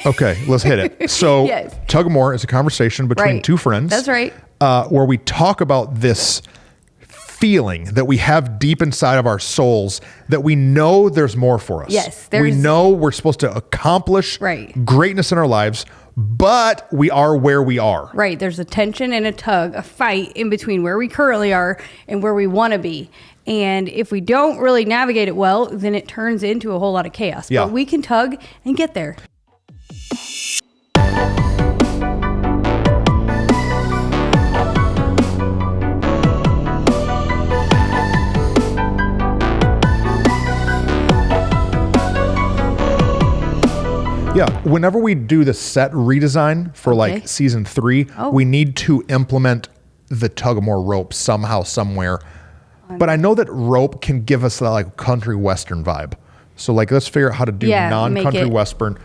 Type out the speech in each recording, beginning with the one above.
Okay, let's hit it. So Yes. tug of war is a conversation between Right. two friends. That's right. Where we talk about this feeling that we have deep inside of our souls that we know there's more for us. Yes, we know we're supposed to accomplish Right. greatness in our lives, but we are where we are. Right. There's a tension and a tug, a fight in between where we currently are and where we want to be. And if we don't really navigate it well, then it turns into a whole lot of chaos. Yeah. But we can tug and get there. Yeah. Whenever we do the set redesign for like season 3, we need to implement the tug of war rope somehow, somewhere. But I know that rope can give us that like country western vibe. So like, let's figure out how to do non-country western.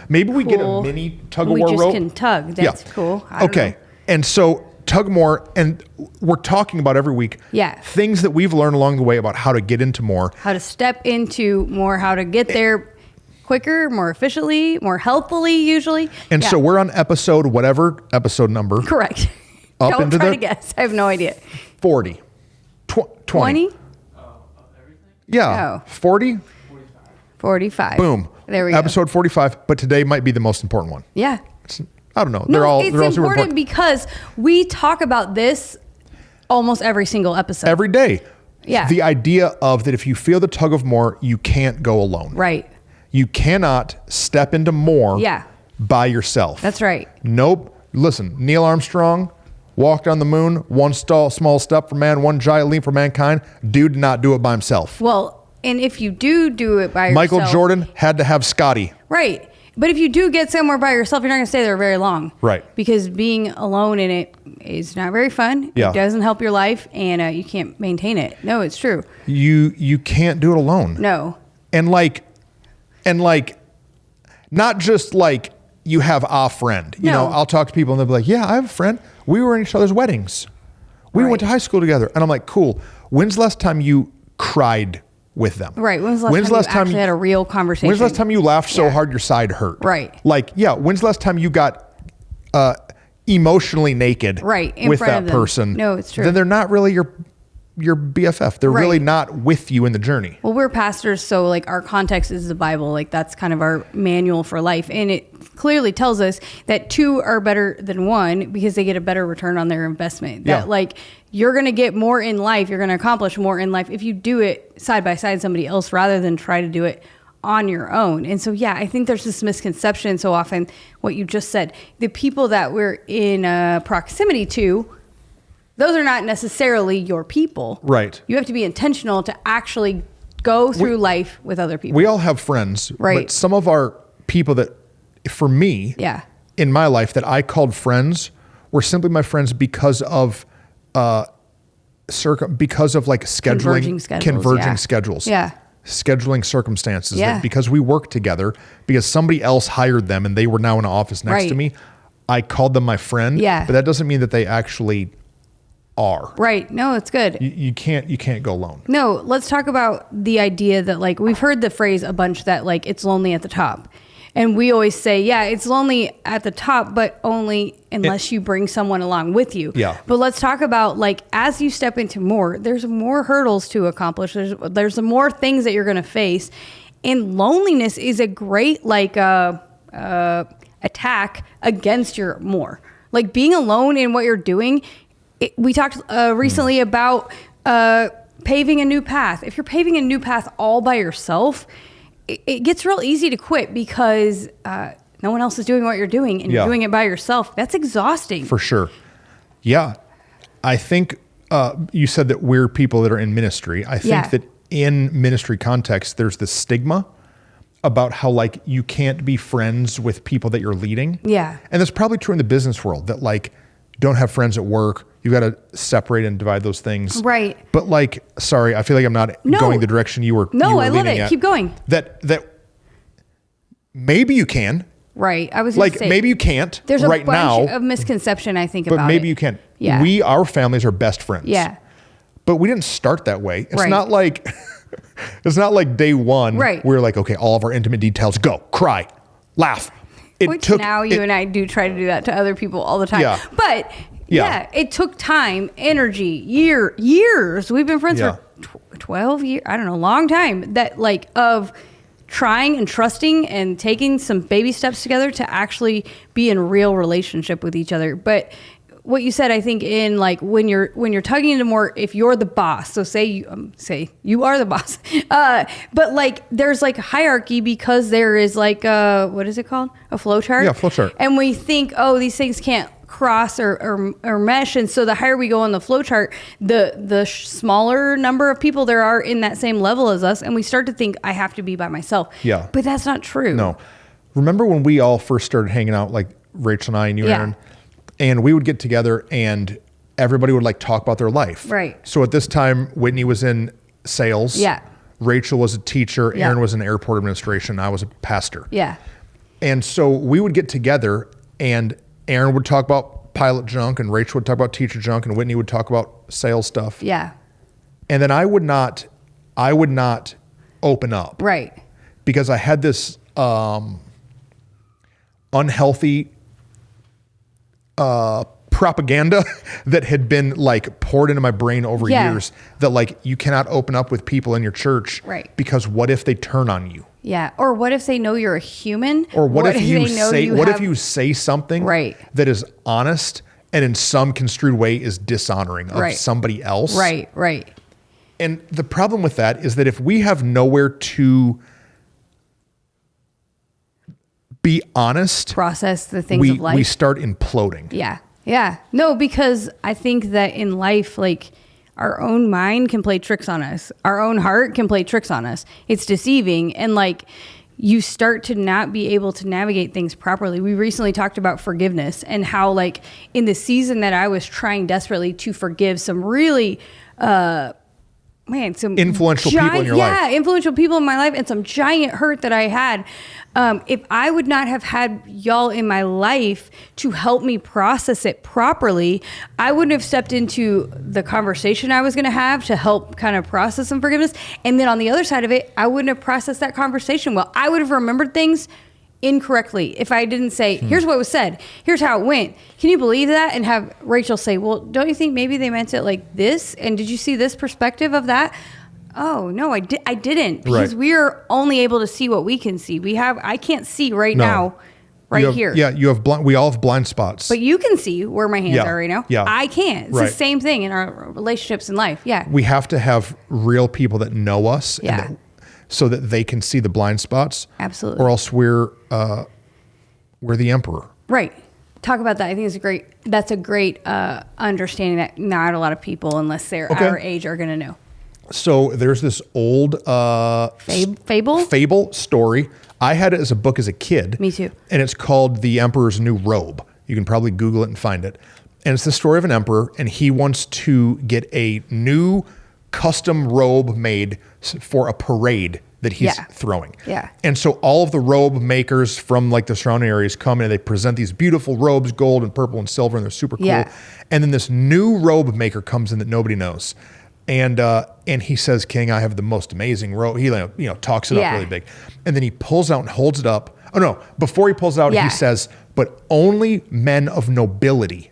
Maybe we get a mini tug of war rope. We just can tug. That's cool. I don't know. And so tug of war, and we're talking about every week things that we've learned along the way about how to get into more. How to step into more, how to get there quicker, more efficiently, more healthily usually. And so we're on whatever episode number. Correct. Up Don't into try to guess. I have no idea. 40. 20? Yeah. Oh. 40? 45. Boom. There we go. Episode 45, but today might be the most important one. Yeah. I don't know. No, they're all it's super important because we talk about this almost every single episode. Every day. Yeah. The idea of that if you feel the tug of war, you can't go alone. Right. You cannot step into more by yourself. That's right. Nope. Listen, Neil Armstrong walked on the moon, one small step for man, one giant leap for mankind. Dude did not do it by himself. Well, and if you do it by yourself. Michael Jordan had to have Scotty. Right. But if you do get somewhere by yourself, you're not going to stay there very long. Right. Because being alone in it is not very fun. Yeah. It doesn't help your life, and you can't maintain it. No, it's true. You can't do it alone. No. And not just like you have a friend. You know, I'll talk to people and they'll be like, yeah, I have a friend. We were in each other's weddings. We went to high school together. And I'm like, cool. When's the last time you cried with them? Right. When's the last time you actually had a real conversation? When's the last time you laughed so hard your side hurt? Right. Like, yeah, when's the last time you got emotionally naked with that person? No, it's true. Then they're not really your BFF. They're really not with you in the journey. Well, we're pastors, so like our context is the Bible. Like that's kind of our manual for life. And it clearly tells us that 2 are better than 1 because they get a better return on their investment. That like you're going to get more in life. You're going to accomplish more in life if you do it side by side with somebody else rather than try to do it on your own. And so, I think there's this misconception so often, what you just said, the people that we're in proximity to, those are not necessarily your people. Right. You have to be intentional to actually go through life with other people. We all have friends. Right. But some of our people that, for me, in my life, that I called friends were simply my friends because of like scheduling, converging schedules. Yeah. Scheduling circumstances. That because we worked together, because somebody else hired them and they were now in an office next to me, I called them my friend. Yeah. But that doesn't mean that they actually are. Right. No, it's good. You can't go alone. No, let's talk about the idea that like we've heard the phrase a bunch that like it's lonely at the top. And we always say, it's lonely at the top, but only unless you bring someone along with you. Yeah. But let's talk about like as you step into more, there's more hurdles to accomplish. There's more things that you're going to face. And loneliness is a great like attack against your more. Like being alone in what you're doing. We talked recently about paving a new path. If you're paving a new path all by yourself, it gets real easy to quit because no one else is doing what you're doing and you're doing it by yourself. That's exhausting. For sure. Yeah. I think you said that we're people that are in ministry. I think that in ministry context, there's this stigma about how like you can't be friends with people that you're leading. Yeah. And that's probably true in the business world that like don't have friends at work. You got to separate and divide those things. Right. But like, sorry, I feel like I'm not going the direction you were. No, I love it. Keep going. That maybe you can. Right. I was like, say, maybe you can't. There's right a bunch of misconception, I think, about it. But maybe you can. Yeah. Our families are best friends. Yeah. But we didn't start that way. It's not like, it's not like day one. Right. We're like, okay, all of our intimate details, go, cry, laugh. Now you and I do try to do that to other people all the time. Yeah. But it took time, energy, years. We've been friends for 12 years. I don't know, long time. That of trying and trusting and taking some baby steps together to actually be in real relationship with each other. But what you said, I think, in when you're tugging into more, if you're the boss, so say you are the boss, but there's hierarchy because there is what is it called? A flow chart? Yeah, flow chart. And we think, these things can't cross or mesh, and so the higher we go on the flow chart, the smaller number of people there are in that same level as us, and we start to think I have to be by myself. Yeah. But that's not true. No. Remember when we all first started hanging out, like Rachel and I and you, Aaron? And we would get together and everybody would talk about their life. Right. So at this time, Whitney was in sales. Yeah. Rachel was a teacher. Aaron was in airport administration. I was a pastor. Yeah. And so we would get together and Aaron would talk about pilot junk and Rachel would talk about teacher junk and Whitney would talk about sales stuff. Yeah. And then I would not open up. Right. Because I had this unhealthy propaganda that had been poured into my brain over years that you cannot open up with people in your church. Right. Because what if they turn on you? Yeah. Or what if they know you're a human? Or what if you say something that is honest and in some construed way is dishonoring of somebody else? Right. And the problem with that is that if we have nowhere to be honest, process the things of life, we start imploding. Yeah. No, because I think that in life, our own mind can play tricks on us. Our own heart can play tricks on us. It's deceiving. And you start to not be able to navigate things properly. We recently talked about forgiveness and how in the season that I was trying desperately to forgive some really, some influential people in your life. Yeah, influential people in my life and some giant hurt that I had. If I would not have had y'all in my life to help me process it properly, I wouldn't have stepped into the conversation I was going to have to help kind of process some forgiveness. And then on the other side of it, I wouldn't have processed that conversation well. I would have remembered things incorrectly if I didn't say, here's what was said, here's how it went. Can you believe that? And have Rachel say, well, don't you think maybe they meant it like this? And did you see this perspective of that? Oh, no, I didn't. Because we're only able to see what we can see. I can't see now, here. Yeah, we all have blind spots. But you can see where my hands are right now. Yeah. I can't. It's the same thing in our relationships in life. Yeah. We have to have real people that know us so that they can see the blind spots. Absolutely. Or else we're the emperor. Right. Talk about that. I think that's a great understanding that not a lot of people, unless they're our age, are going to know. So there's this old fable story. I had it as a book as a kid. Me too. And it's called The Emperors New Robe. You can probably Google it and find it. And it's the story of an emperor, and he wants to get a new custom robe made for a parade that he's throwing. Yeah. And so all of the robe makers from the surrounding areas come in and they present these beautiful robes, gold and purple and silver, and they're super cool. Yeah. And then this new robe maker comes in that nobody knows. And he says, King, I have the most amazing robe. He talks it up really big. And then he pulls out and holds it up. Oh no, before he pulls it out, he says, but only men of nobility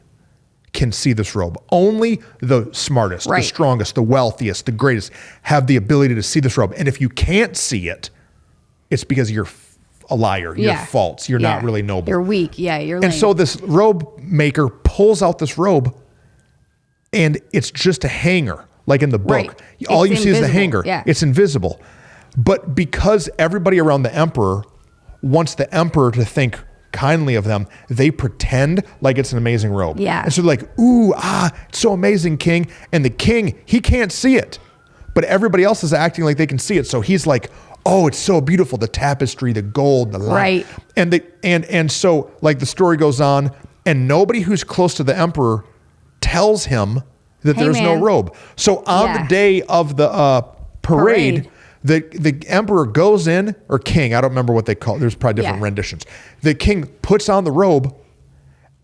can see this robe. Only the smartest, the strongest, the wealthiest, the greatest have the ability to see this robe. And if you can't see it, it's because you're a liar. You're false. You're not really noble. You're weak. Yeah, you're lame. And so this robe maker pulls out this robe and it's just a hanger. Like in the book, all you see is the hanger. Yeah. It's invisible. But because everybody around the emperor wants the emperor to think kindly of them, they pretend like it's an amazing robe. Yeah. And so they're like, ooh, it's so amazing, King. And the king, he can't see it. But everybody else is acting like they can see it. So he's like, oh, it's so beautiful. The tapestry, the gold, the light. And so the story goes on, and nobody who's close to the emperor tells him that there's no robe. So on the day of the parade, the emperor goes in, or king, I don't remember what they call it. There's probably different renditions. The king puts on the robe,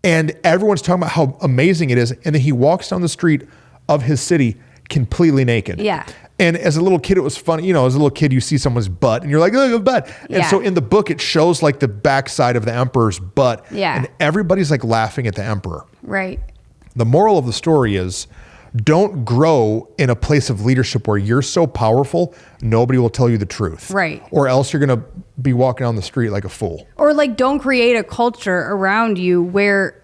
and everyone's talking about how amazing it is. And then he walks down the street of his city completely naked. Yeah. And as a little kid, it was funny. As a little kid, you see someone's butt and you're like, oh, butt. And so in the book, it shows like the backside of the emperor's butt. Yeah. And everybody's like laughing at the emperor. Right. The moral of the story is don't grow in a place of leadership where you're so powerful, nobody will tell you the truth. Right. Or else you're going to be walking down the street like a fool. Or like don't create a culture around you where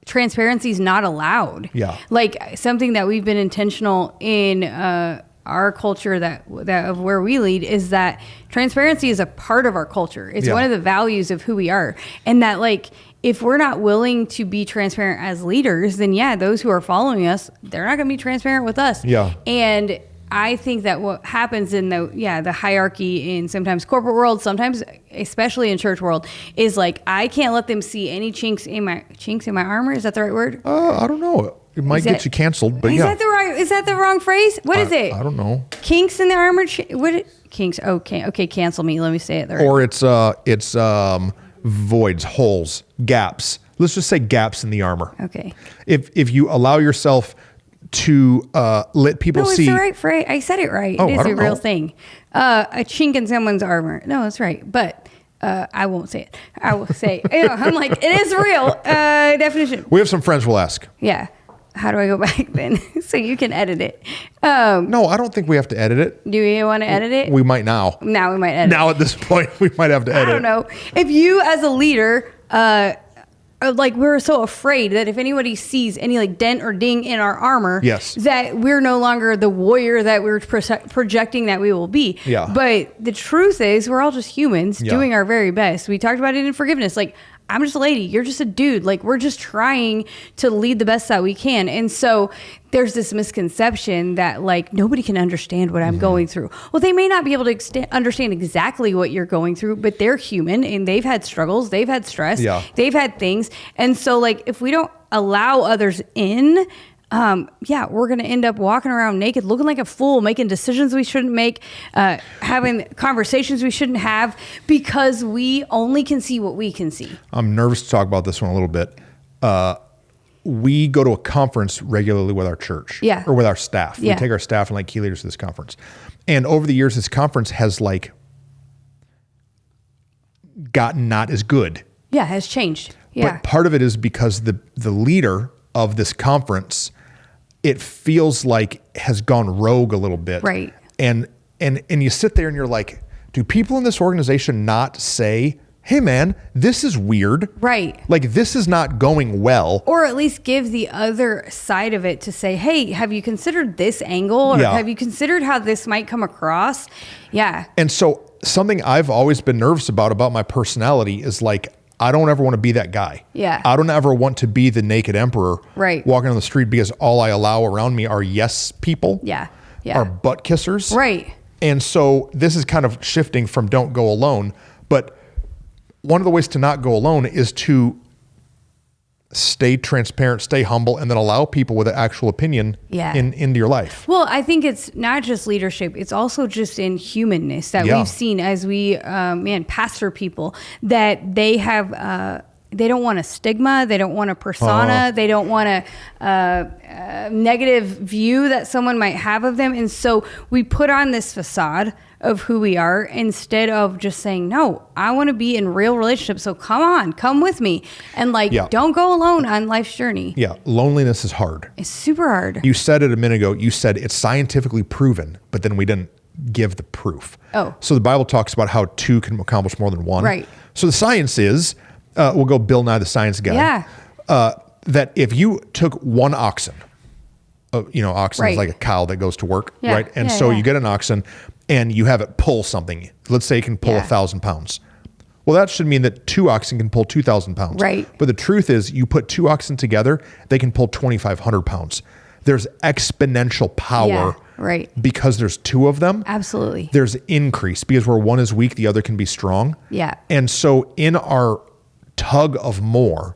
transparency is not allowed. Yeah. Like something that we've been intentional in our culture that of where we lead is that transparency is a part of our culture. It's one of the values of who we are. And that like if we're not willing to be transparent as leaders, then those who are following us, they're not going to be transparent with us. Yeah. And I think that what happens in the hierarchy in sometimes corporate world, sometimes especially in church world, is like I can't let them see any chinks in my armor. Is that the right word? I don't know. It might get you canceled, but is that the wrong phrase? What is it? I don't know. Kinks in the armor. Kinks. Okay. Cancel me. Let me say it. Or it's voids, holes, gaps. Let's just say gaps in the armor. Okay. If you allow yourself to let people see. No, it's the right phrase. I said it right. Oh, it is a real know. thing. A chink in someone's armor. No, that's right. But I won't say it. I will say, I'm like, it is real. Definition. We have some friends we'll ask. Yeah. How do I go back then? So you can edit it. No, I don't think we have to edit it. Do you want to edit it? We might now. Now we might edit Now at this point, we might have to edit. I don't know. If you as a leader, we're so afraid that if anybody sees any like dent or ding in our armor, that we're no longer the warrior that we're projecting that we will be. Yeah. But the truth is we're all just humans doing our very best. We talked about it in forgiveness. Like, I'm just a lady. You're just a dude. Like, we're just trying to lead the best that we can. And so there's this misconception that like nobody can understand what I'm going through. Well, they may not be able to understand exactly what you're going through, but they're human and they've had struggles. They've had stress. They've had things. And so like, if we don't allow others in, we're going to end up walking around naked, looking like a fool, making decisions we shouldn't make, having conversations we shouldn't have because we only can see what we can see. I'm nervous to talk about this one a little bit. We go to a conference regularly with our church or with our staff. We take our staff and like key leaders to this conference. And over the years, this conference has like gotten not as good. Yeah, has changed. Yeah. But part of it is because the leader of this conference, it feels like has gone rogue a little bit. Right. And you sit there and you're like, do people in this organization not say, hey man, this is weird. Right. Like this is not going well. Or at least give the other side of it to say, hey, have you considered this angle? Or have you considered how this might come across? Yeah. And so something I've always been nervous about my personality is like, I don't ever want to be that guy. Yeah. I don't ever want to be the naked emperor walking on the street because all I allow around me are yes people. Yeah. Are butt kissers. Right. And so this is kind of shifting from don't go alone. But one of the ways to not go alone is to stay transparent, stay humble, and then allow people with an actual opinion into your life. Well, I think it's not just leadership. It's also just in humanness that we've seen as we, pastor people, that they have... they don't want a stigma. They don't want a persona. They don't want a negative view that someone might have of them. And so we put on this facade of who we are instead of just saying, no, I want to be in real relationships. So come with me. And don't go alone on life's journey. Yeah. Loneliness is hard. It's super hard. You said it a minute ago. You said it's scientifically proven, but then we didn't give the proof. Oh. So the Bible talks about how two can accomplish more than one. Right. So the science is, we'll go Bill Nye the Science Guy. Yeah. That if you took one oxen, oxen is like a cow that goes to work, right? And so you get an oxen and you have it pull something. Let's say it can pull 1,000 pounds. Well, that should mean that two oxen can pull 2,000 pounds. Right. But the truth is you put two oxen together, they can pull 2,500 pounds. There's exponential power because there's two of them. Absolutely. There's increase because where one is weak, the other can be strong. Yeah. And so in our tug of more,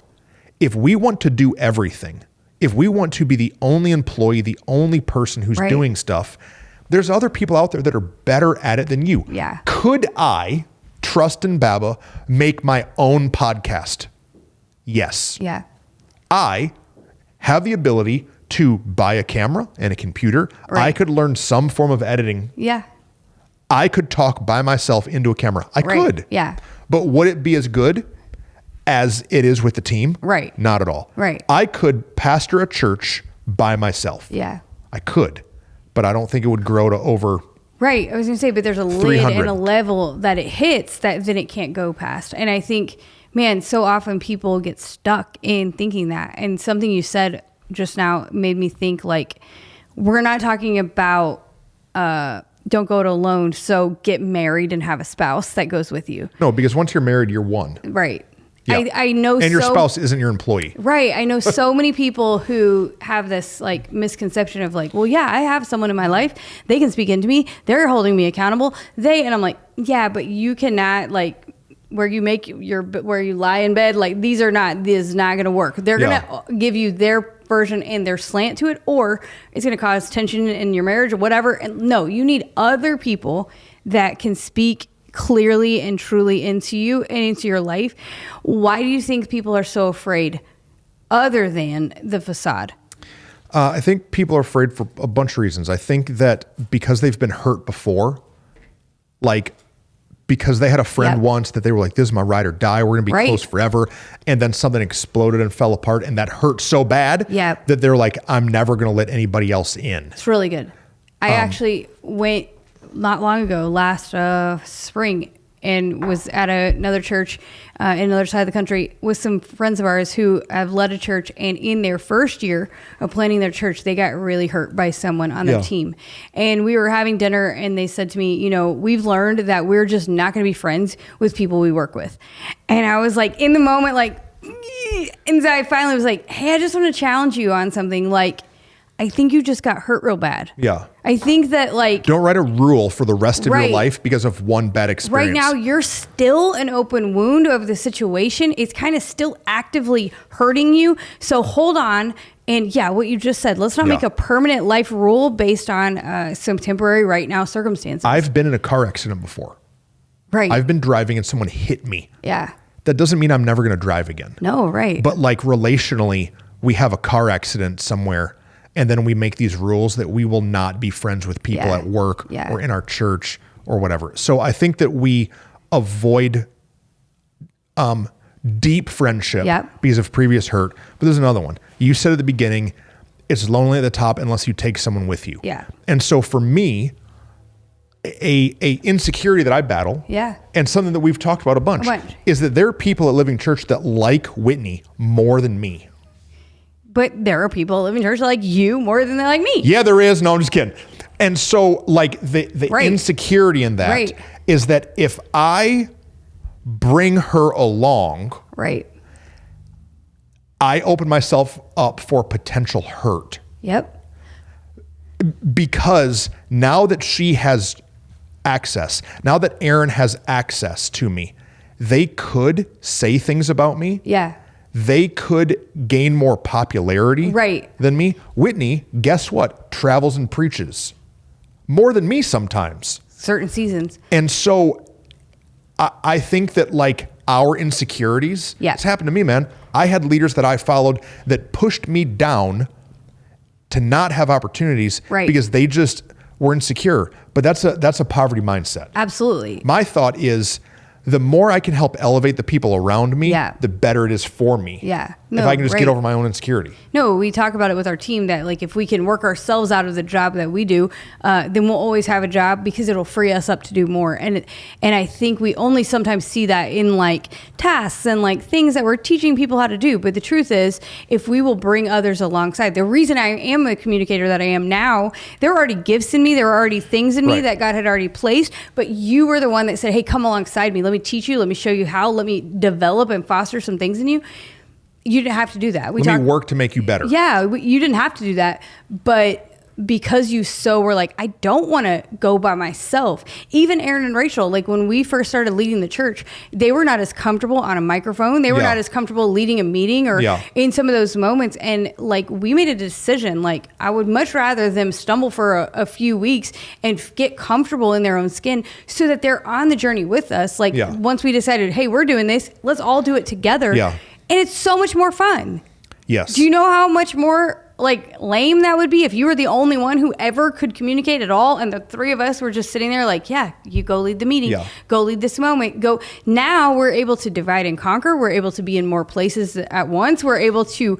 if we want to do everything, if we want to be the only employee, the only person who's doing stuff, there's other people out there that are better at it than you. Yeah. Could I, Truston Baba, make my own podcast? Yes. Yeah. I have the ability to buy a camera and a computer. Right. I could learn some form of editing. Yeah. I could talk by myself into a camera. I could. Yeah. But would it be as good as it is with the team? Right. Not at all. Right. I could pastor a church by myself. Yeah. I could, but I don't think it would grow to over. Right. I was going to say, but there's a lid and a level that it hits that then it can't go past. And I think, man, so often people get stuck in thinking that. And something you said just now made me think, like, we're not talking about don't go it alone, so get married and have a spouse that goes with you. No, because once you're married, you're one. Right. Yeah. I know. And your spouse isn't your employee. Right. I know so many people who have this like misconception of like, well, yeah, I have someone in my life. They can speak into me. They're holding me accountable. And I'm like, yeah, but you cannot, like, where you lie in bed, like this is not going to work. They're going to give you their version and their slant to it, or it's going to cause tension in your marriage or whatever. And no, you need other people that can speak clearly and truly into you and into your life. Why do you think people are so afraid other than the facade? I think people are afraid for a bunch of reasons. I think that because they've been hurt before, like because they had a friend once that they were like, this is my ride or die. We're going to be close forever. And then something exploded and fell apart and that hurt so bad that they're like, I'm never going to let anybody else in. It's really good. I actually went not long ago, last spring, and was at another church in another side of the country with some friends of ours who have led a church. And in their first year of planning their church, they got really hurt by someone on their team. And we were having dinner and they said to me, you know, we've learned that we're just not going to be friends with people we work with. And I was like, in the moment, like, and so I finally was like, hey, I just want to challenge you on something. Like, I think you just got hurt real bad. Yeah. I think that, like, don't write a rule for the rest of your life because of one bad experience. Right now, you're still an open wound of the situation. It's kind of still actively hurting you. So hold on. And yeah, what you just said, let's not make a permanent life rule based on some temporary right now circumstances. I've been in a car accident before. Right. I've been driving and someone hit me. Yeah. That doesn't mean I'm never going to drive again. No, right. But like relationally, we have a car accident somewhere. And then we make these rules that we will not be friends with people at work or in our church or whatever. So I think that we avoid deep friendship because of previous hurt. But there's another one. You said at the beginning, it's lonely at the top unless you take someone with you. Yeah. And so for me, a insecurity that I battle and something that we've talked about a bunch is that there are people at Living Church that like Whitney more than me. But there are people living in church like you more than they like me. Yeah, there is. No, I'm just kidding. And so like the insecurity in that is that if I bring her along, I open myself up for potential hurt. Yep. Because now that she has access, now that Aaron has access to me, they could say things about me. Yeah. They could gain more popularity than me. Whitney, guess what? Travels and preaches more than me sometimes. Certain seasons. And so I think that like our insecurities, it's happened to me, man. I had leaders that I followed that pushed me down to not have opportunities because they just were insecure. But that's a poverty mindset. Absolutely. My thought is, the more I can help elevate the people around me, the better it is for me. Yeah. No, if I can just get over my own insecurity. No, we talk about it with our team that like if we can work ourselves out of the job that we do, then we'll always have a job because it'll free us up to do more. And I think we only sometimes see that in like tasks and like things that we're teaching people how to do. But the truth is, if we will bring others alongside, the reason I am a communicator that I am now, there are already gifts in me. There are already things in me that God had already placed. But you were the one that said, hey, come alongside me. Let me teach you. Let me show you how. Let me develop and foster some things in you. You didn't have to do that. Let me work to make you better. Yeah, you didn't have to do that. But because you were like, I don't want to go by myself. Even Aaron and Rachel, like when we first started leading the church, they were not as comfortable on a microphone. They were not as comfortable leading a meeting or in some of those moments. And like we made a decision, like I would much rather them stumble for a few weeks and get comfortable in their own skin so that they're on the journey with us. Like once we decided, hey, we're doing this, let's all do it together. Yeah. And it's so much more fun. Yes. Do you know how much more like lame that would be if you were the only one who ever could communicate at all, and the three of us were just sitting there like, yeah, you go lead the meeting, go lead this moment, go. Now we're able to divide and conquer. We're able to be in more places at once. We're able to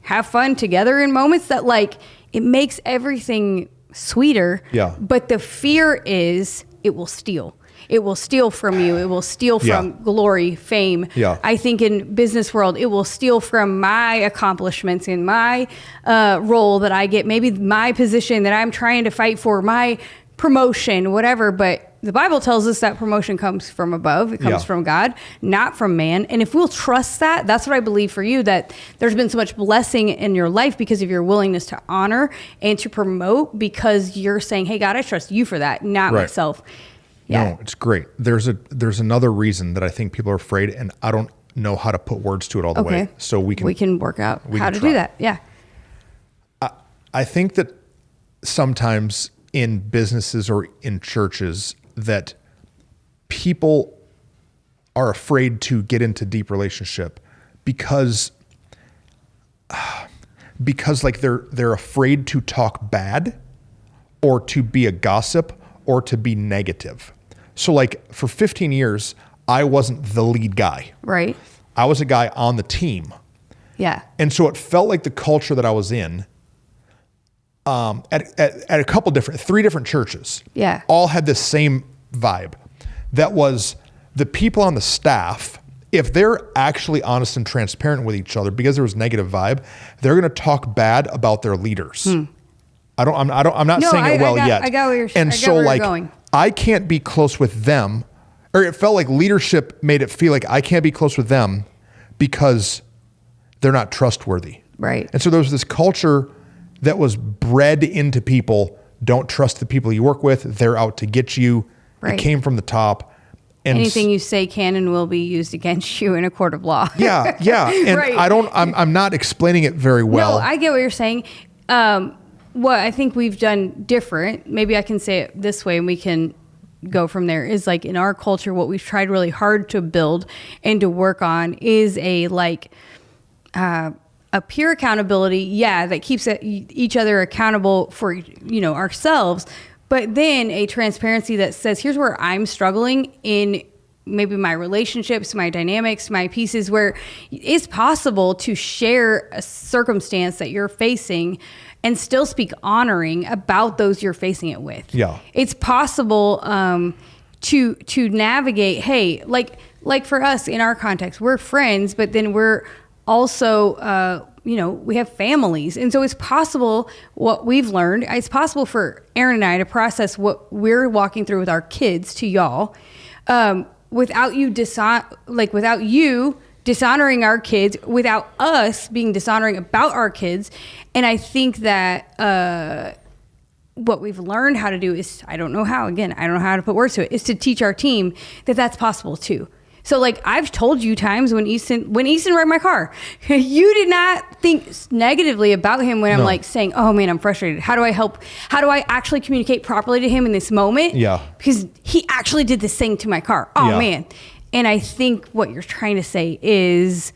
have fun together in moments that, like, it makes everything sweeter. Yeah. But the fear is it will steal. It will steal from you. It will steal from glory, fame. Yeah. I think in business world, it will steal from my accomplishments in my role that I get, maybe my position that I'm trying to fight for, my promotion, whatever. But the Bible tells us that promotion comes from above. It comes from God, not from man. And if we'll trust that, that's what I believe for you, that there's been so much blessing in your life because of your willingness to honor and to promote, because you're saying, hey, God, I trust you for that, not myself. Yeah. No, it's great. There's another reason that I think people are afraid, and I don't know how to put words to it all the way. So we can work out how to do that. Yeah. I think that sometimes in businesses or in churches that people are afraid to get into deep relationship because like they're afraid to talk bad or to be a gossip or to be negative. So like for 15 years, I wasn't the lead guy. Right. I was a guy on the team. Yeah. And so it felt like the culture that I was in, at a couple three different churches, all had this same vibe. That was the people on the staff, if they're actually honest and transparent with each other, because there was negative vibe, they're going to talk bad about their leaders. I'm not saying it well yet. I got where you're and so like going. I can't be close with them, or it felt like leadership made it feel like I can't be close with them because they're not trustworthy. Right. And so there was this culture that was bred into people. Don't trust the people you work with. They're out to get you. Right. It came from the top. And anything you say can and will be used against you in a court of law. Yeah. And I'm not explaining it very well. No, I get what you're saying. What I think we've done different, maybe I can say it this way and we can go from there, is like in our culture, what we've tried really hard to build and to work on is a peer accountability. That keeps each other accountable for, ourselves, but then a transparency that says, here's where I'm struggling in maybe my relationships, my dynamics, my pieces, where it's possible to share a circumstance that you're facing and still speak honoring about those you're facing it with. Yeah. It's possible to navigate, hey, like for us in our context, we're friends, but then we're also, we have families. And so it's possible, what we've learned, it's possible for Aaron and I to process what we're walking through with our kids to y'all, without you dishonoring our kids, without us being dishonoring about our kids. And I think that what we've learned how to do is, I don't know how to put words to it, is to teach our team that that's possible too. So like I've told you times when Easton read my car, you did not think negatively about him when I'm like saying, oh man, I'm frustrated. How do I help? How do I actually communicate properly to him in this moment? Yeah. Because he actually did this thing to my car. Oh man. And I think what you're trying to say is,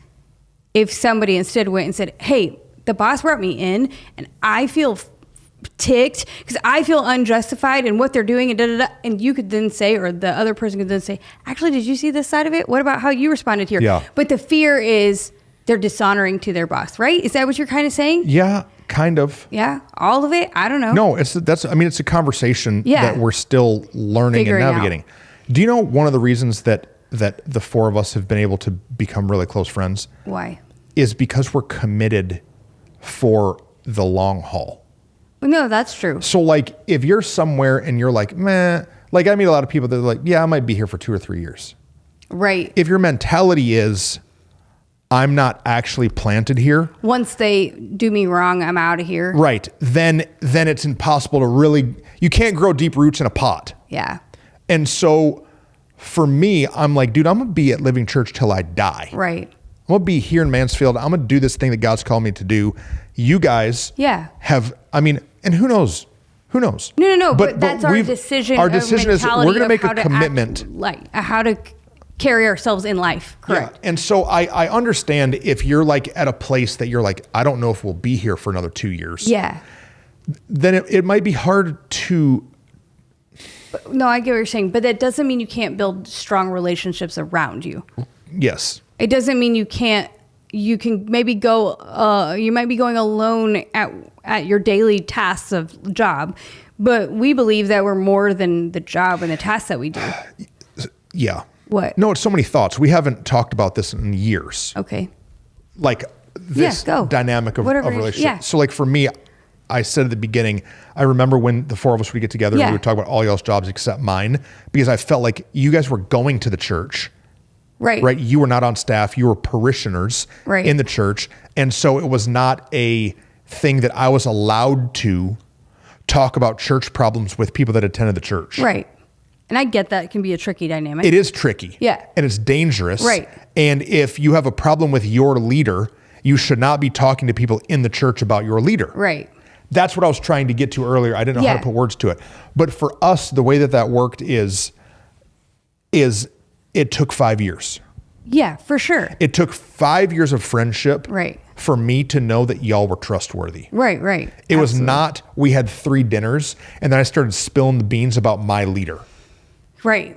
if somebody instead went and said, hey, the boss brought me in and I feel ticked because I feel unjustified in what they're doing, and you could then say, or the other person could then say, actually, did you see this side of it? What about how you responded here? Yeah. But the fear is they're dishonoring to their boss, right? Is that what you're kind of saying? Yeah, kind of. Yeah, all of it? I don't know. No, it's a conversation that we're still learning and navigating. Do you know one of the reasons that the four of us have been able to become really close friends? Why? Is because we're committed for the long haul. No, that's true. So like if you're somewhere and you're like, meh, like I meet a lot of people that are like, yeah, I might be here for 2 or 3 years. Right. If your mentality is, I'm not actually planted here. Once they do me wrong, I'm out of here. Right. Then it's impossible to really, you can't grow deep roots in a pot. Yeah. And so for me, I'm like, dude, I'm going to be at Living Church till I die. Right. I'm going to be here in Mansfield. I'm going to do this thing that God's called me to do. You guys have, and who knows? Who knows? No. But that's our decision. Our decision is we're going to make a commitment. How to carry ourselves in life. Correct. Yeah. And so I understand if you're like at a place that you're like, I don't know if we'll be here for another 2 years. Yeah. Then it might be hard to. No, I get what you're saying, but that doesn't mean you can't build strong relationships around you. Yes. It doesn't mean you can't. You can maybe go. You might be going alone at your daily tasks of job, but we believe that we're more than the job and the tasks that we do. Yeah. What? No, it's so many thoughts. We haven't talked about this in years. Okay. Like this dynamic of relationship. Yeah. So like for me, I said at the beginning, I remember when the four of us would get together and we would talk about all y'all's jobs except mine, because I felt like you guys were going to the church. Right. You were not on staff. You were parishioners in the church. And so it was not a thing that I was allowed to talk about church problems with people that attended the church. Right. And I get that it can be a tricky dynamic. It is tricky. Yeah. And it's dangerous. Right. And if you have a problem with your leader, you should not be talking to people in the church about your leader. Right. That's what I was trying to get to earlier. I didn't know how to put words to it. But for us, the way that worked is it took 5 years. Yeah, for sure. It took 5 years of friendship for me to know that y'all were trustworthy. Right. It was not, we had 3 dinners and then I started spilling the beans about my leader. Right.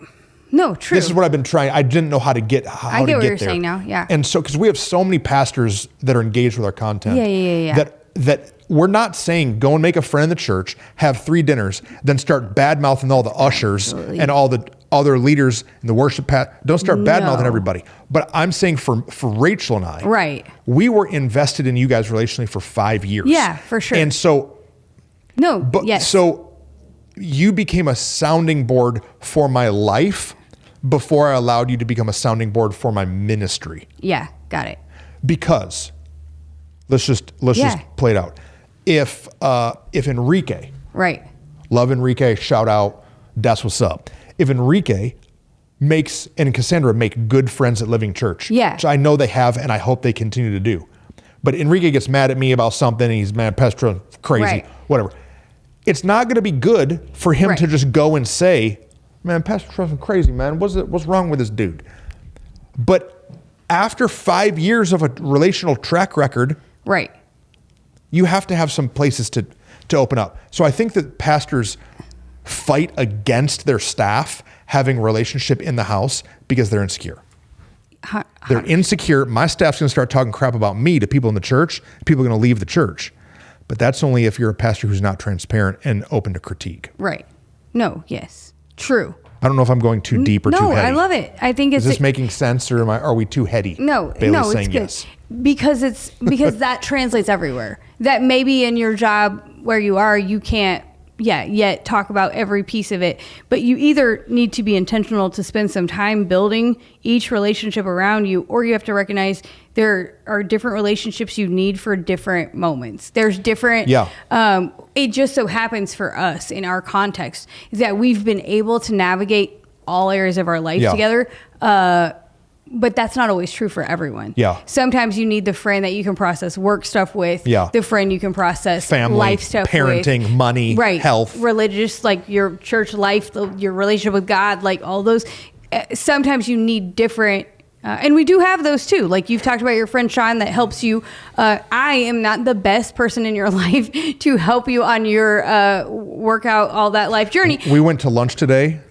No, true. This is what I've been trying. I didn't know how to get I get what you're saying now. Yeah. And so, because we have so many pastors that are engaged with our content. Yeah. That we're not saying go and make a friend in the church, have 3 dinners, then start bad mouthing all the ushers and all the other leaders in the worship don't start bad mouthing everybody. But I'm saying for Rachel and I, we were invested in you guys relationally for 5 years. Yeah, for sure. And so, so you became a sounding board for my life before I allowed you to become a sounding board for my ministry. Yeah, got it. Because let's just play it out. If Enrique, love Enrique, shout out, that's what's up. If Enrique and Cassandra make good friends at Living Church, which I know they have and I hope they continue to do, but Enrique gets mad at me about something and he's mad, Pastor crazy, whatever. It's not going to be good for him to just go and say, man, Pastor Truston crazy, man. What's wrong with this dude? But after 5 years of a relational track record, you have to have some places to open up. So I think that pastors fight against their staff having a relationship in the house because they're insecure. They're insecure. My staff's going to start talking crap about me to people in the church. People are going to leave the church. But that's only if you're a pastor who's not transparent and open to critique. Right. No, yes. True. I don't know if I'm going too deep or too heady. No, I love it. I think it's... Is this making sense or are we too heady? No, Bailey's saying it's good. Yes. Because that translates everywhere. That maybe in your job where you are, you can't yet talk about every piece of it. But you either need to be intentional to spend some time building each relationship around you, or you have to recognize there are different relationships you need for different moments. There's different... it just so happens for us in our context is that we've been able to navigate all areas of our life together. But that's not always true for everyone. Sometimes you need the friend that you can process work stuff with, the friend you can process family, life stuff parenting, with, money, health, religious, like your church life, your relationship with God, like all those. Sometimes you need different, and we do have those too. Like you've talked about your friend Sean that helps you. I am not the best person in your life to help you on your workout, all that life journey. We went to lunch today.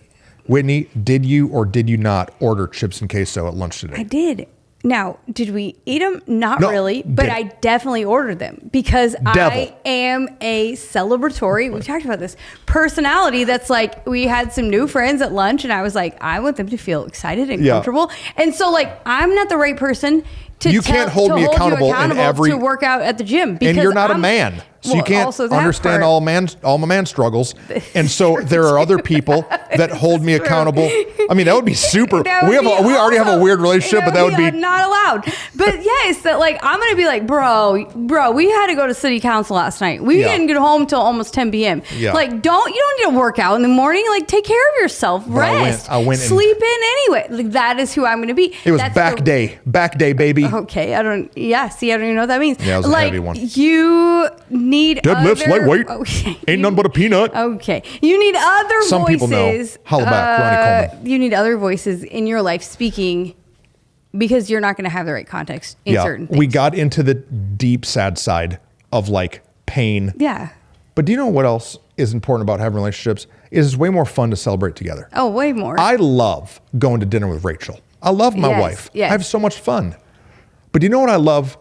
Whitney, did you or did you not order chips and queso at lunch today? I did. Now, did we eat them? Not really, but I definitely ordered them because I am a celebratory, we talked about this, personality that's like, we had some new friends at lunch and I was like, I want them to feel excited and comfortable. And so like, I'm not the right person to can't hold me accountable in every... to work out at the gym. And you're not a man. So you can't understand all my man struggles. And so there are other people that hold me accountable. I mean, that would be super. We already have a weird relationship, but that would be not allowed. But yes, that like, I'm going to be like, bro, we had to go to city council last night. We didn't get home till almost 10 p.m. Like, you don't need to work out in the morning. Like, take care of yourself. Rest. I went sleep in anyway. Like, that is who I'm going to be. It was back day, baby. Okay. I don't even know what that means. Yeah, it was a heavy one. You need need deadlifts lightweight. Ain't nothing but a peanut. Okay. You need other Some voices. people know. Holla back, Ronnie Coleman. You need other voices in your life speaking because you're not going to have the right context in certain things. We got into the deep, sad side of like pain. Yeah. But do you know what else is important about having relationships? It's way more fun to celebrate together. Oh, way more. I love going to dinner with Rachel. I love my wife. Yes. I have so much fun. But do you know what I love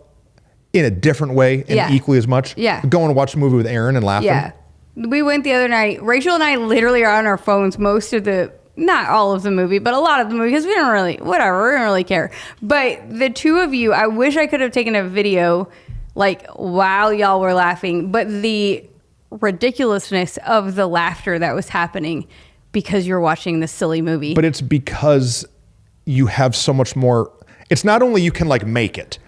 in a different way and equally as much? Yeah. Going to watch a movie with Aaron and laughing. Yeah. We went the other night. Rachel and I literally are on our phones most of the, not all of the movie, but a lot of the movie because we don't really care. But the two of you, I wish I could have taken a video like while y'all were laughing, but the ridiculousness of the laughter that was happening because you're watching this silly movie. But it's because you have so much more. It's not only you can like make it.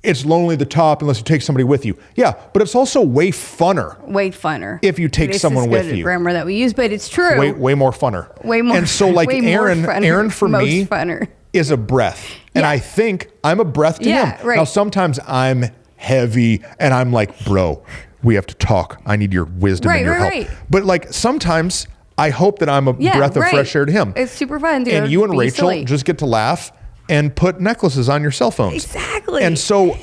It's lonely at the top unless you take somebody with you. Yeah, but it's also way funner. Way funner. If you take someone with you. Grammar that we use, but it's true. Way more funner. Way more. And so like Aaron for me funner. is a breath. And I think I'm a breath to him. Right. Now sometimes I'm heavy and I'm like, bro, we have to talk. I need your wisdom and your help. Right. But like sometimes I hope that I'm a breath of fresh air to him. It's super fun, dude. And you and Rachel just get to laugh and put necklaces on your cell phones. Exactly. And so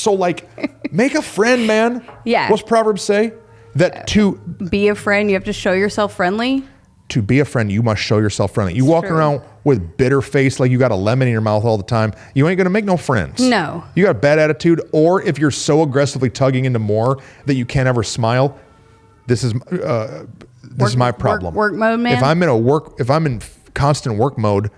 like make a friend, man. Yeah. What's Proverbs say? That to be a friend, you have to show yourself friendly. To be a friend, you must show yourself friendly. You walk around with bitter face like you got a lemon in your mouth all the time. You ain't going to make no friends. No. You got a bad attitude, or if you're so aggressively tugging into more that you can't ever smile, this is my problem. Work mode, man. If I'm in constant work mode,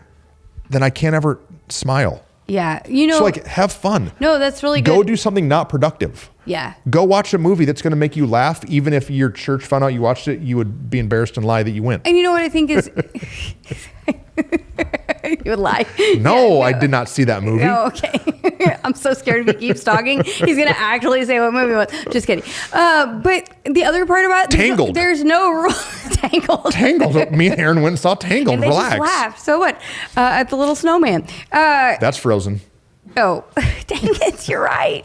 then I can't ever smile. Yeah. You know. So like have fun. No, that's really good. Go do something not productive. Yeah. Go watch a movie that's going to make you laugh. Even if your church found out you watched it, you would be embarrassed and lie that you went. And you know what I think is... You would lie. No, I did not see that movie. Oh, okay. I'm so scared if he keeps talking, he's going to actually say what movie it was. Just kidding. But the other part about... Tangled. There's no rule. Tangled. Tangled. Me and Aaron went and saw Tangled. And they Relax. just laughed. So what? At the little snowman. That's Frozen. Oh, dang it. You're right.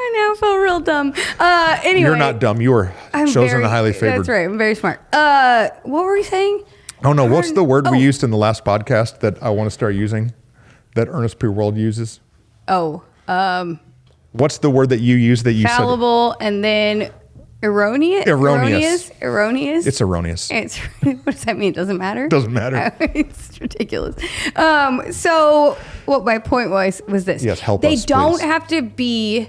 I now feel real dumb. Anyway. You're not dumb. You were chosen and highly favored. That's right. I'm very smart. What were we saying? Oh, no. What's the word we used in the last podcast that I want to start using that Ernest P. World uses? Oh. What's the word that you use that you fallible and then erroneous? Erroneous. It's erroneous. What does that mean? It doesn't matter? Doesn't matter. It's ridiculous. So what my point was this. Yes, help us, please. They don't have to be...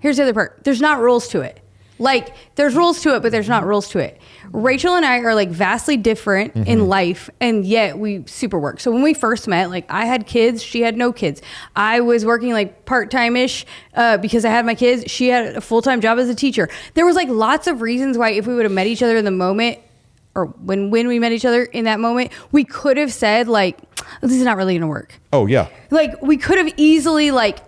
Here's the other part. There's not rules to it. Like, there's rules to it, but there's not rules to it. Rachel and I are like vastly different in life, and yet we super work. So when we first met, like I had kids, she had no kids. I was working like part-time-ish because I had my kids. She had a full-time job as a teacher. There was like lots of reasons why if we would have met each other in the moment, or when we met each other in that moment, we could have said like, this is not really going to work. Oh, yeah. Like we could have easily like,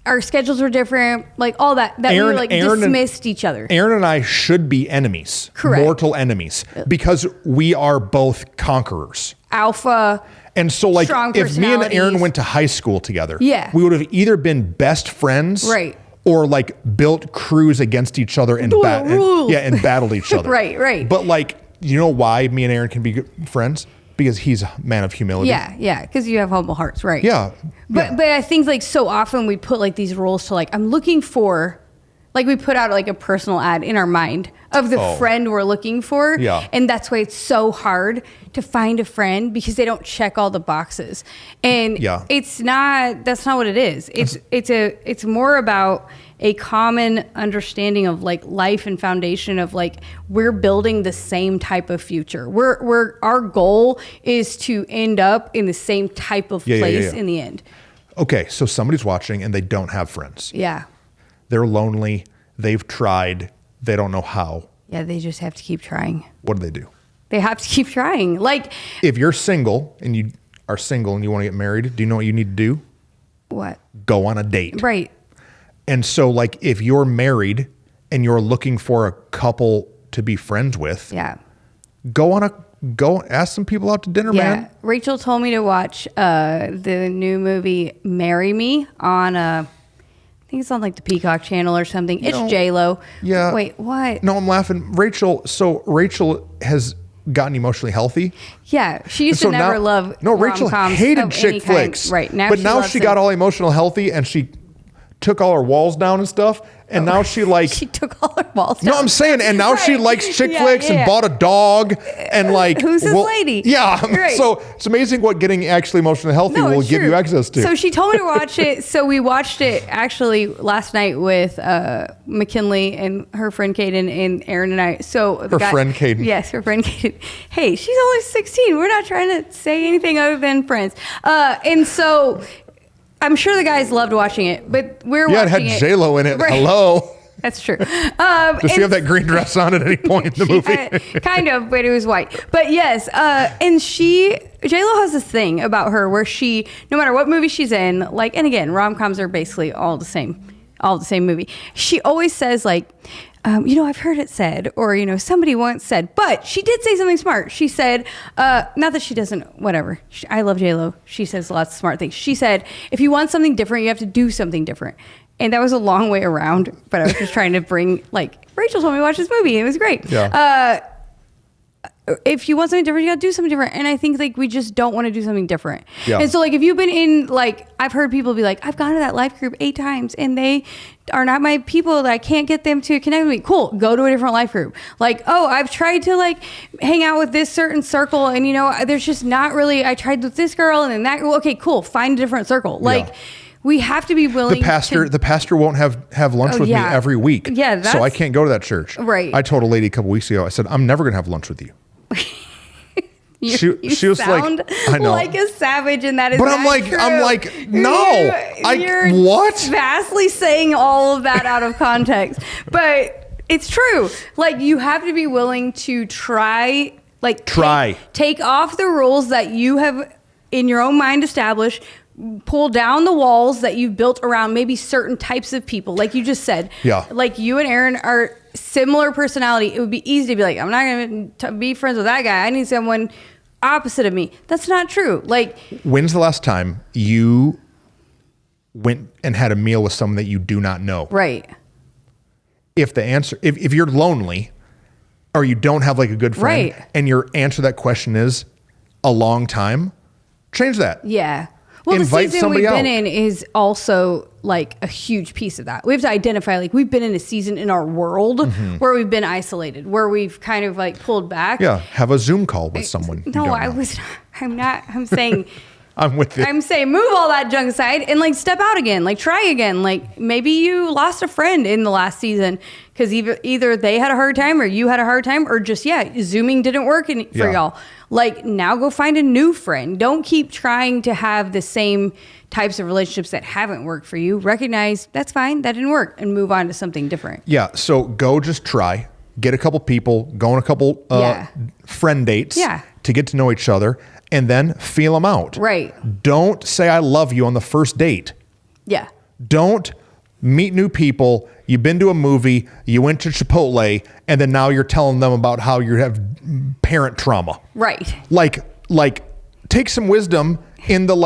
our schedules were different, like all that Aaron, we were like dismissed each other. Aaron and I should be enemies. Correct. Mortal enemies. Because we are both conquerors. Alpha. And so like if me and Aaron went to high school together, we would have either been best friends. Right. Or like built crews against each other and battled each other. Right. But like, you know why me and Aaron can be good friends? Because he's a man of humility. Yeah, because you have humble hearts, right? Yeah. But I think like so often we put like these rules to like, I'm looking for, like we put out like a personal ad in our mind of the friend we're looking for. Yeah. And that's why it's so hard to find a friend because they don't check all the boxes. And that's not what it is. It's more about a common understanding of like life and foundation of like we're building the same type of future. Our goal is to end up in the same type of place in the end. Okay, so somebody's watching and they don't have friends. Yeah. They're lonely. They've tried. They don't know how. Yeah, they just have to keep trying. What do? They have to keep trying. Like if you're single and you are single and you want to get married, do you know what you need to do? What? Go on a date. Right. And so like if you're married and you're looking for a couple to be friends with, go ask some people out to dinner, man. Rachel told me to watch the new movie Marry Me on think it's on like the Peacock channel or something. It's J-Lo. Yeah. Wait, what? No, I'm laughing. Rachel has gotten emotionally healthy. Yeah, she used to never love. No, Rachel hated chick flicks. Right now, but now she got all emotional healthy, and she took all her walls down and stuff. And now she she took all her walls down. No, I'm saying, and now she likes chick flicks and bought a dog and like. Who's this lady? Yeah. Right. So it's amazing what getting actually emotionally healthy will give you access to. So she told me to watch it. So we watched it actually last night with McKinley and her friend Kaden and Aaron and I. So her friend Kaden. Yes, her friend Kaden. Hey, she's only 16. We're not trying to say anything other than friends. And so I'm sure the guys loved watching it, but we're watching it. Yeah, it had J-Lo in it. Right. Hello. That's true. Does she have that green dress on at any point in the movie? Kind of, but it was white. But yes, and J-Lo has this thing about her where she, no matter what movie she's in, like, and again, rom-coms are basically all the same movie. She always says like, I've heard it said, or, somebody once said, but she did say something smart. She said, not that she doesn't, whatever. I love J-Lo. She says lots of smart things. She said, if you want something different, you have to do something different. And that was a long way around, but I was just trying to bring, like, Rachel told me to watch this movie. It was great. Yeah. If you want something different, you got to do something different. And I think, like, we just don't want to do something different. Yeah. And so, like, if you've been in, like, I've heard people be like, I've gone to that life group 8 times and they are not my people, that I can't get them to connect with me. Cool. Go to a different life group. Like, oh, I've tried to, like, hang out with this certain circle and, there's just not really, I tried with this girl and then that. Okay, cool. Find a different circle. Like, we have to be willing. The pastor won't have lunch with me every week. Yeah. So I can't go to that church. Right. I told a lady a couple weeks ago, I said, I'm never going to have lunch with you. You she was sound like, I know, like a savage, and that is. But I'm like, no, you're what? Vastly saying all of that out of context, but it's true. Like, you have to be willing to try. Take off the rules that you have in your own mind established. Pull down the walls that you've built around maybe certain types of people, like you just said. Yeah. Like, you and Aaron are similar personality. It would be easy to be like, I'm not going to be friends with that guy. I need someone opposite of me. That's not true. Like, when's the last time you went and had a meal with someone that you do not know? Right. If the answer, if you're lonely or you don't have like a good friend, and your answer to that question is a long time, change that. Yeah. Well, invite the season somebody we've out. been in is also like a huge piece of that. We have to identify, like, we've been in a season in our world where we've been isolated, where we've kind of like pulled back. Yeah. Have a Zoom call with someone. I'm saying, I'm with you. I'm saying move all that junk aside and like step out again, like try again. Like, maybe you lost a friend in the last season because either they had a hard time or you had a hard time, or just, Zooming didn't work for y'all. Like, now go find a new friend. Don't keep trying to have the same types of relationships that haven't worked for you. Recognize that's fine, that didn't work, and move on to something different. Yeah. So go just try, get a couple people, go on a couple friend dates to get to know each other, and then feel them out. Right. Don't say I love you on the first date. Yeah. Don't meet new people. You've been to a movie, you went to Chipotle, and then now you're telling them about how you have parent trauma. Right. Like take some wisdom in the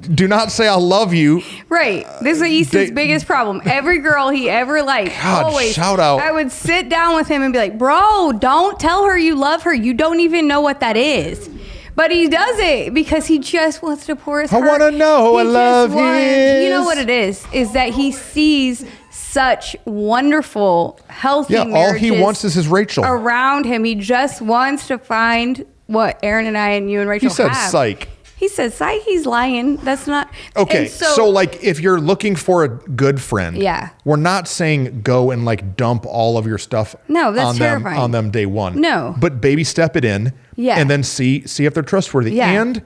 do not say I love you. Right. This is Easton's biggest problem. Every girl he ever liked, always, shout out. I would sit down with him and be like, bro, don't tell her you love her. You don't even know what that is. But he does it because he just wants to pour his heart. I want to know what love is. You know what it is that he sees such wonderful, healthy marriages. All he wants is his Rachel. Around him. He just wants to find what Aaron and I and you and Rachel have. He said psych. He said psych. He's lying. That's not. Okay. So like, if you're looking for a good friend, we're not saying go and like dump all of your stuff that's terrifying. On them day one. No. But baby step it in. Yeah. And then see if they're trustworthy. Yeah. And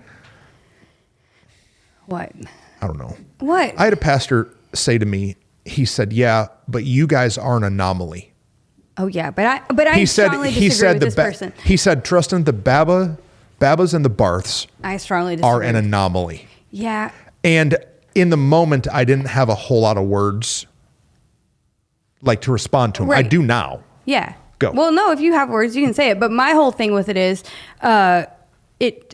what? I don't know. What? I had a pastor say to me, he said, yeah, but you guys are an anomaly. Oh yeah. But I strongly disagree with this person. He said, Truston, the Babas and the Barths I strongly disagree. Are an anomaly. Yeah. And in the moment, I didn't have a whole lot of words like to respond to him. Right. I do now. Yeah. Go. Well, no, if you have words, you can say it. But my whole thing with it is,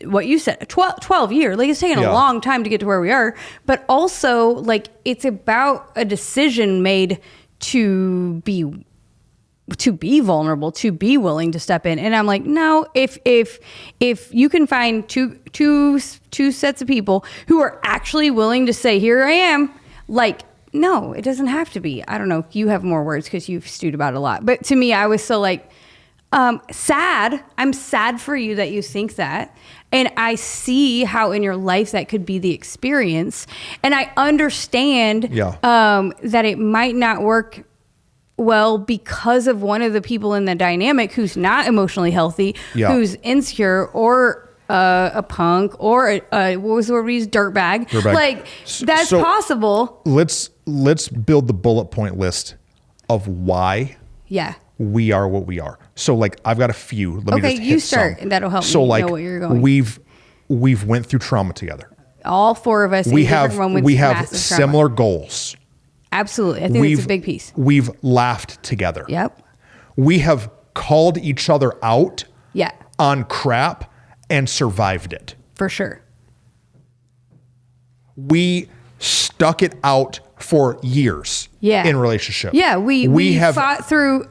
what you said, 12 years, like it's taken a long time to get to where we are, but also like it's about a decision made to be vulnerable, to be willing to step in. And I'm like, no, if you can find two sets of people who are actually willing to say, here I am, like, no, it doesn't have to be. I don't know. You have more words because you've stewed about it a lot. But to me, I was so like, sad. I'm sad for you that you think that. And I see how in your life that could be the experience. And I understand that it might not work well because of one of the people in the dynamic who's not emotionally healthy, who's insecure or a punk or what was the word we used? Dirtbag. Like that's possible. Let's build the bullet point list of why we are what we are. So like I've got a few. Let me just hit you start some. and that'll help me know what you're going. We've went through trauma together. All four of us. We have similar goals. Absolutely. I think it's a big piece. We've laughed together. Yep. We have called each other out on crap and survived it. For sure. We stuck it out for years in relationship. Yeah, we have fought through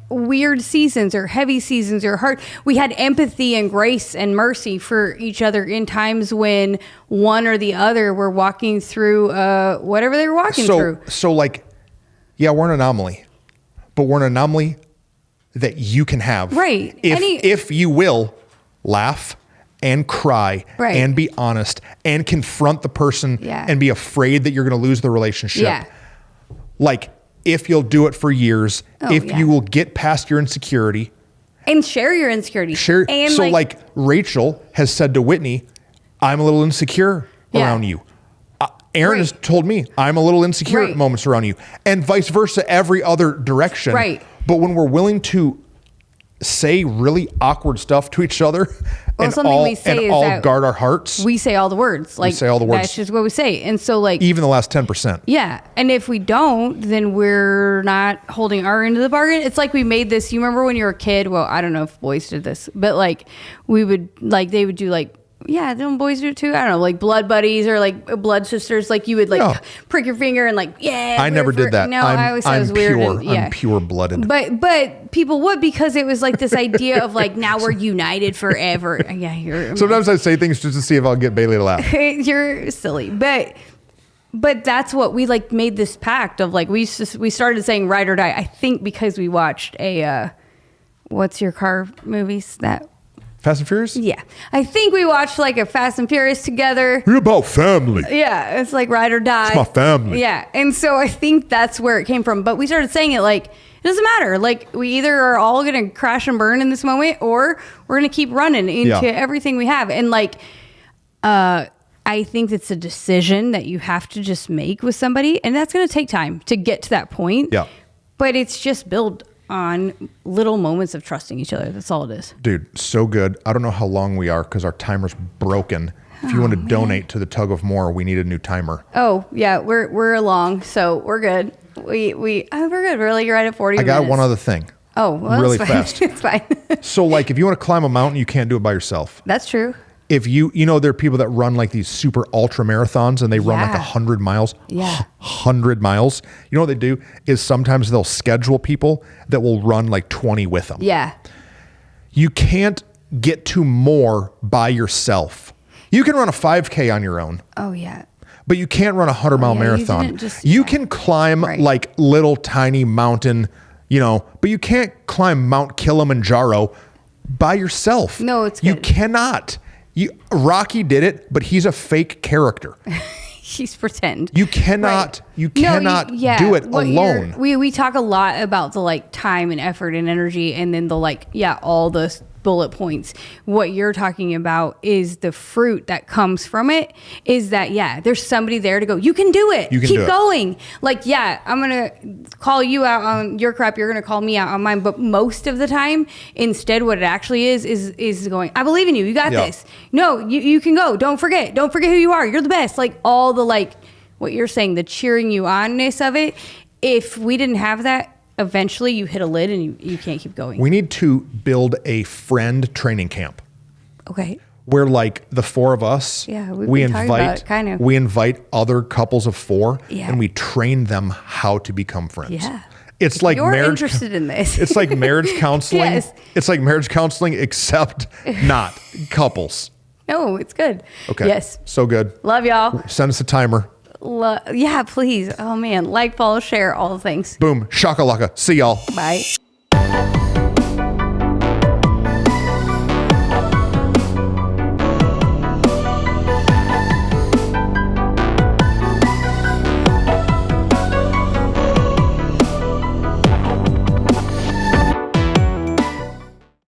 weird seasons or heavy seasons or hard. We had empathy and grace and mercy for each other in times when one or the other were walking through whatever they were walking through. So like, we're an anomaly, but we're an anomaly that you can have. Right. If you will laugh and cry and be honest and confront the person and be afraid that you're going to lose the relationship. Yeah. Like if you'll do it for years, you will get past your insecurity. And share your insecurity. And so like Rachel has said to Whitney, I'm a little insecure around you. Aaron has told me I'm a little insecure at moments around you, and vice versa, every other direction. Right. But when we're willing to say really awkward stuff to each other and all guard our hearts. We say all the words. Like, we say all the words. That's just what we say. And so like... Even the last 10%. Yeah. And if we don't, then we're not holding our end of the bargain. It's like we made this... You remember when you were a kid? Well, I don't know if boys did this, but like we would... Like they would do like... Yeah, don't boys do it too? I don't know, like blood buddies or like blood sisters. Like you would like prick your finger and like, I never did that. No, I always thought it was weird. I'm pure blooded. But people would, because it was like this idea of like, now we're united forever. Sometimes I say things just to see if I'll get Bailey to laugh. You're silly. But that's what we like made this pact of like, we started saying ride or die. I think because we watched what's your car movies that... Fast and Furious? Yeah. I think we watched like a Fast and Furious together. We're about family. Yeah. It's like ride or die. It's my family. Yeah. And so I think that's where it came from. But we started saying it like, it doesn't matter. Like we either are all going to crash and burn in this moment or we're going to keep running into everything we have. And like, I think it's a decision that you have to just make with somebody. And that's going to take time to get to that point. Yeah. But it's just built on little moments of trusting each other. That's all it is. Dude, so good. I don't know how long we are because our timer's broken. If you want to donate to the Tug of More, we need a new timer. Oh, yeah. We're along, so we're good. We're good. We're like right at 40 minutes. I got one other thing. Oh, well, really fast. It's fine. So like if you want to climb a mountain, you can't do it by yourself. That's true. If you know, there are people that run like these super ultra marathons and they run like 100 miles. Yeah. 100 miles. You know what they do is sometimes they'll schedule people that will run like 20 with them. Yeah. You can't get to more by yourself. You can run a 5K on your own. Oh, yeah. But you can't run a 100-mile marathon. You can climb like little tiny mountain, but you can't climb Mount Kilimanjaro by yourself. No, it's good. You cannot. Rocky did it, but he's a fake character. He's pretend. You cannot. You cannot do it alone. We talk a lot about the like time and effort and energy, and then the like all the bullet points. What you're talking about is the fruit that comes from it. Is that there's somebody there to go. You can do it. Keep going. Like I'm gonna call you out on your crap. You're gonna call me out on mine. But most of the time, instead, what it actually is going. I believe in you. You got this. No, you can go. Don't forget who you are. You're the best. Like all the like what you're saying, the cheering you onness of it. If we didn't have that, eventually you hit a lid and you can't keep going. We need to build a friend training camp. Okay. where like the four of us, we invite other couples of four and we train them how to become friends. Yeah. It's like you're interested in this. It's like marriage counseling. Yes. It's like marriage counseling, except not couples. No, it's good. Okay. Yes. So good. Love y'all. Send us a timer. Yeah, please. Oh man. Like, follow, share, all the things. Boom. Shakalaka. See y'all. Bye.